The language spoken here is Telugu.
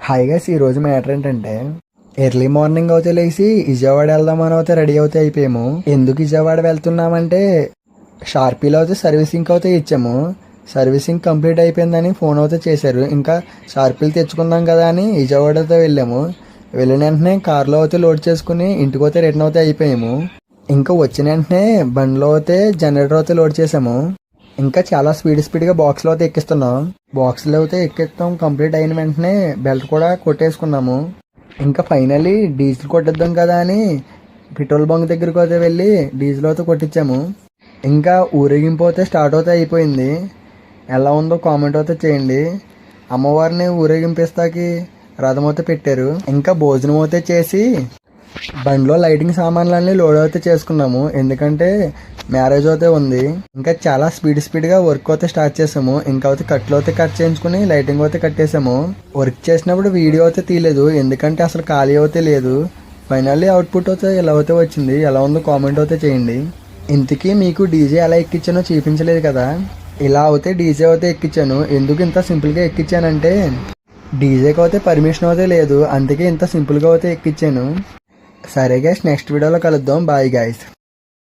హాయ్ గైస్, ఈ రోజు మ్యాటర్ ఏంటంటే ఎర్లీ మార్నింగ్ అయితే లేచి విజయవాడ వెళ్దామని అయితే రెడీ అవుతే అయిపోయాము. ఎందుకు విజయవాడ వెళ్తున్నామంటే షార్పీలో అయితే సర్వీసింగ్ అయితే ఇచ్చాము. సర్వీసింగ్ కంప్లీట్ అయిపోయిందని ఫోన్ అయితే చేశారు. ఇంకా షార్పీలు తెచ్చుకుందాం కదా అని విజయవాడ అయితే వెళ్ళాము. వెళ్ళిన వెంటనే కార్లో అయితే లోడ్ చేసుకుని ఇంటికి అయితే రిటర్న్ అయితే అయిపోయాము. ఇంకా వచ్చిన వెంటనే బండిలో అయితే జనరేటర్ అయితే లోడ్ చేసాము. ఇంకా చాలా స్పీడ్గా బాక్స్లో అయితే ఎక్కిస్తున్నాం. బాక్స్లో అయితే ఎక్కిస్తాం కంప్లీట్ అయిన వెంటనే బెల్ట్ కూడా కొట్టేసుకున్నాము. ఇంకా ఫైనల్లీ డీజిల్ కొట్టేద్దాం కదా అని పెట్రోల్ బంక్ దగ్గరకు అయితే వెళ్ళి డీజిల్ అయితే కొట్టించాము. ఇంకా ఊరేగింపు అయితే స్టార్ట్ అయితే అయిపోయింది. ఎలా ఉందో కామెంట్ అయితే చేయండి. అమ్మవారిని ఊరేగింపిస్తాకి రథం అయితే పెట్టారు. ఇంకా భోజనం అయితే చేసి బండిలో లైటింగ్ సామాన్లన్నీ లోడ్ అయితే చేసుకున్నాము. ఎందుకంటే మ్యారేజ్ అయితే ఉంది. ఇంకా చాలా స్పీడ్గా వర్క్ అయితే స్టార్ట్ చేసాము. ఇంకా అయితే కట్లు అయితే కట్ చేయించుకుని లైటింగ్ అయితే కట్టేసాము. వర్క్ చేసినప్పుడు వీడియో అయితే తీయలేదు, ఎందుకంటే అసలు ఖాళీ అయితే లేదు. ఫైనల్లీ అవుట్పుట్ అయితే ఇలా అయితే వచ్చింది. ఎలా ఉందో కామెంట్ అయితే చేయండి. ఇంతకీ మీకు డీజే ఎలా ఎక్కించానో చూపించలేదు కదా. ఇలా అయితే డీజే అయితే ఎక్కించాను. ఎందుకు ఇంత సింపుల్గా ఎక్కించానంటే డీజేకి అయితే పర్మిషన్ అయితే లేదు, అందుకే ఇంత సింపుల్గా అయితే ఎక్కించాను. సరే గైస్, నెక్స్ట్ వీడియోలో కలుద్దాం. Bye guys.